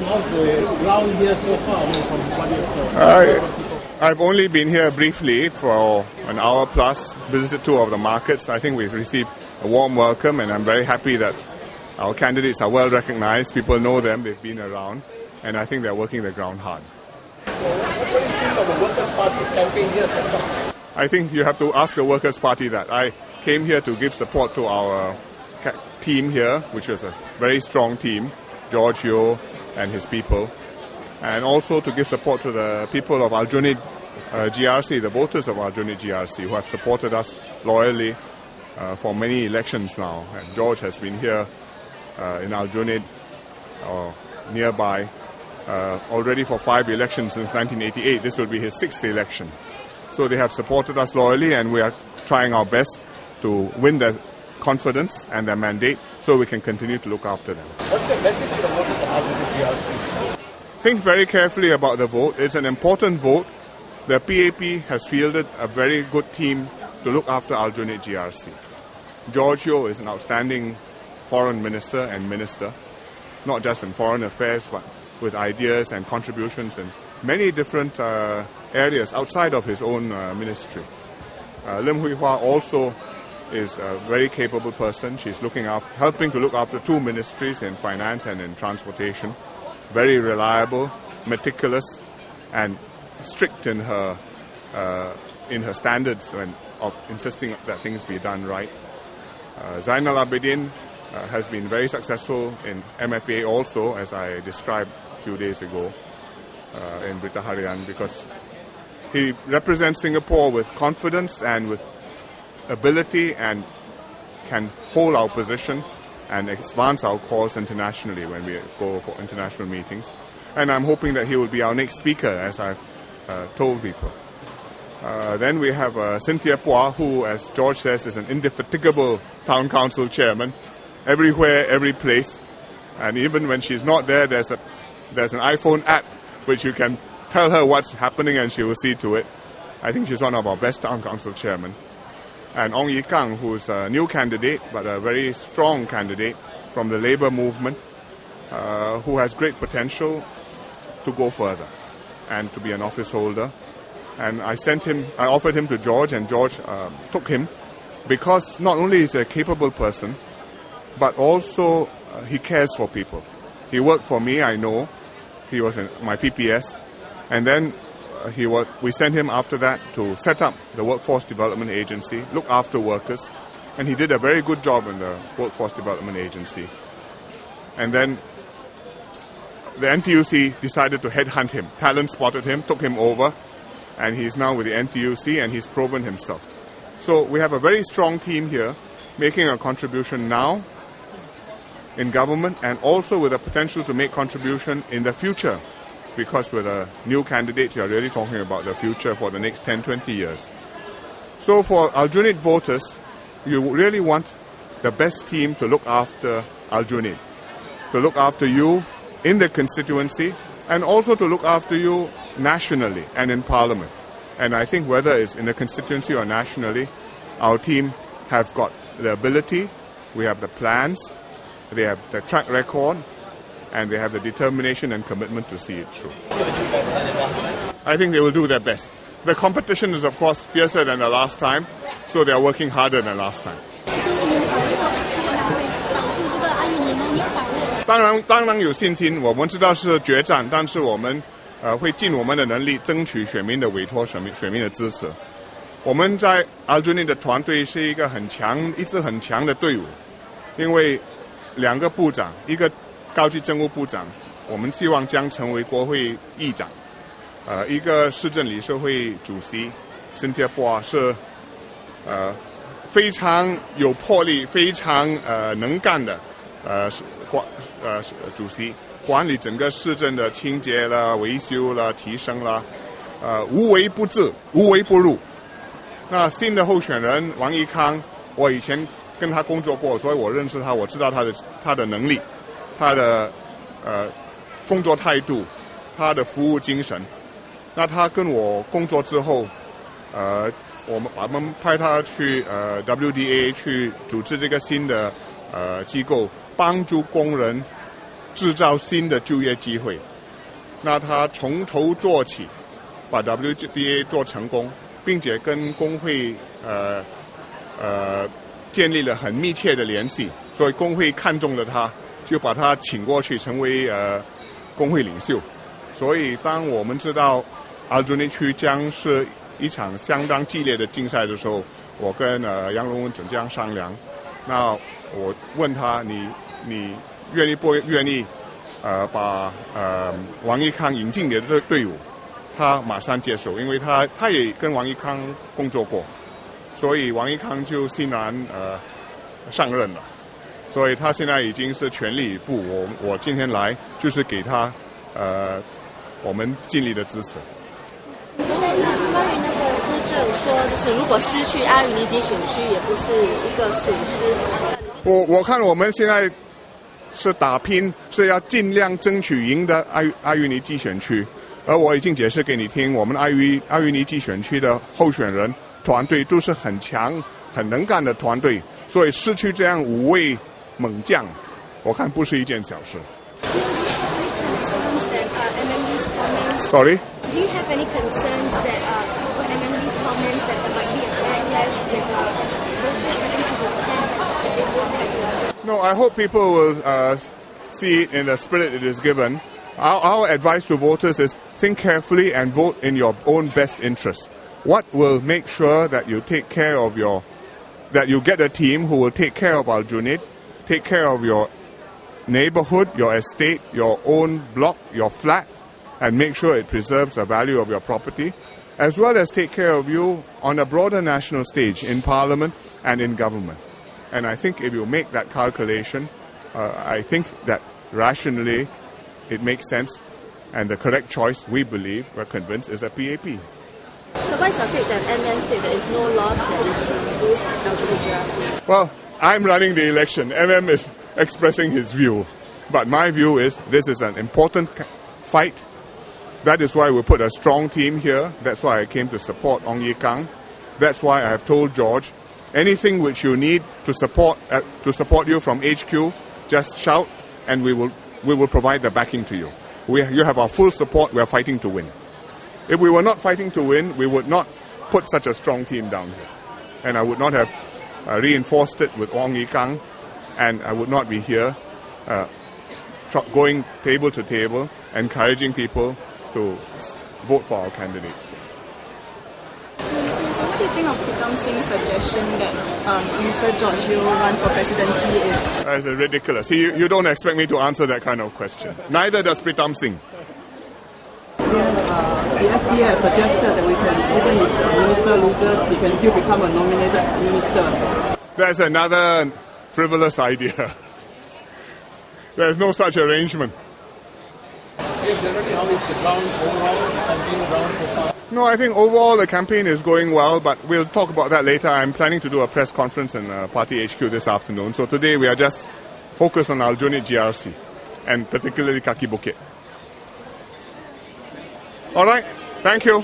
How's the ground here so far? From what you've heard? I've only been here briefly for an hour plus, visited two of the markets. I think we've received a warm welcome, and I'm very happy that our candidates are well recognized. People know them, they've been around, and I think they're working the ground hard. What do you think of the Workers' Party's campaign here so far? I think you have to ask the Workers' Party that. I came here to give support to our team here, which is a very strong team, George Yeo and his people, and also to give support to the people of Aljunied GRC, the voters of Aljunied GRC, who have supported us loyally for many elections now. And George has been here in Aljunied or nearby already for 5 elections since 1988. This will be his 6th election. So they have supported us loyally, and we are trying our best to win their confidence and their mandate so we can continue to look after them. What's your message to the voters of Aljunied GRC? Think very carefully about the vote. It's an important vote. The PAP has fielded a very good team to look after Aljunied GRC. George Yeo is an outstanding foreign minister and minister, not just in foreign affairs, but with ideas and contributions in many different areas outside of his own ministry. Lim Hui Hua also is a very capable person. She's helping to look after 2 ministries in finance and in transportation. Very reliable, meticulous, and strict in her standards of insisting that things be done right. Zainal Abidin has been very successful in MFA also, as I described a few days ago in Berita Harian, because he represents Singapore with confidence and with ability and can hold our position and advance our cause internationally when we go for international meetings. And I'm hoping that he will be our next speaker, as I've told people. Then we have Cynthia Pua, who, as George says, is an indefatigable town council chairman. Everywhere, every place. And even when she's not there, there's an iPhone app which you can tell her what's happening and she will see to it. I think she's one of our best town council chairmen. And Ong Yi Kang, who's a new candidate, but a very strong candidate from the labor movement, who has great potential to go further and to be an office holder. And I offered him to George, and George took him because not only is he a capable person, but also he cares for people. He worked for me, I know. He was in my PPS. And then we sent him after that to set up the Workforce Development Agency, look after workers. And he did a very good job in the Workforce Development Agency. And then the NTUC decided to headhunt him. Talent spotted him, took him over, and he's now with the NTUC, and he's proven himself. So we have a very strong team here making a contribution now in government, and also with a potential to make contribution in the future, because with a new candidate, you are really talking about the future for the next 10-20 years. So for Aljunied voters, you really want the best team to look after Aljunied, to look after you in the constituency, and also to look after you nationally and in Parliament. And I think whether it's in the constituency or nationally, our team have got the ability, we have the plans, they have the track record, and they have the determination and commitment to see it through. I think they will do their best. The competition is, of course, fiercer than the last time, so they are working harder than last time. 当然有信心，我们知道是决战，但是我们会尽我们的能力争取选民的委托、选民的支持。我们在 Aljunied 的团队是一个一支很强的队伍，因为2个部长，一个高级政务部长，我们希望将成为国会议长，一个市政理事会主席 Cynthia Pua 是非常有魄力、非常能干的主席，管理整个市政的清洁啦、维修啦、提升啦，无微不至、无微不入。那新的候选人王一康，我以前跟他工作过，所以我认识他，我知道他的能力，他的工作态度，他的服务精神。那他跟我工作之后，我们派他去WDA 去组织这个新的机构，帮助工人制造新的就业机会。那他从头做起，把 WBA 做成功，并且跟工会建立了很密切的联系，所以工会看中了他，就把他请过去成为工会领袖。所以当我们知道Aljunied区将是一场相当激烈的竞赛的时候，我跟杨龙文总这样商量。那我问他，你愿意不愿意把王一康引进你的队伍？他马上接受，因为他也跟王一康工作过，所以王一康就欣然上任了。所以他现在已经是全力以赴。我今天来就是给他我们尽力的支持。昨天关于那个资政说，就是如果失去阿余尼基选区，也不是一个损失。我看我们现在是打拼，是要尽量争取赢得阿余尼基选区。而我已经解释给你听，我们阿余尼基选区的候选人团队都是很强、很能干的团队，所以失去这样5位猛将，我看不是一件小事。Sorry? Do you have any concerns that over MMD's comments that there might be a backlash with voters having to repent? No, I hope people will see it in the spirit it is given. Our advice to voters is think carefully and vote in your own best interest. What will make sure that you take care of that you get a team who will take care of Aljunied, take care of your neighborhood, your estate, your own block, your flat, and make sure it preserves the value of your property, as well as take care of you on a broader national stage in Parliament and in government. And I think if you make that calculation, I think that rationally it makes sense, and the correct choice, we believe, we're convinced, is the PAP. So why is your take that MN said there is no loss that you can lose Aljunied GRC? Well, I'm running the election. MM is expressing his view. But my view is this is an important fight. That is why we put a strong team here. That's why I came to support Ong Ye Kang. That's why I have told George, anything which you need to support you from HQ, just shout, and we will provide the backing to you. You have our full support. We are fighting to win. If we were not fighting to win, we would not put such a strong team down here. And I would not have reinforced it with Ong Ye Kang, and I would not be here going table to table, encouraging people to vote for our candidates. So what do you think of Pritam Singh's suggestion that Minister George will run for presidency if... That's ridiculous. You don't expect me to answer that kind of question. Neither does Pritam Singh. The SDA suggested that we can, even if the minister loses, he can still become a nominated minister. That's another frivolous idea. There's no such arrangement. How is the ground overall, campaign ground so far? No, I think overall the campaign is going well, but we'll talk about that later. I'm planning to do a press conference in Party HQ this afternoon. So today we are just focused on Aljunied GRC and particularly Kaki Bukit. All right, thank you.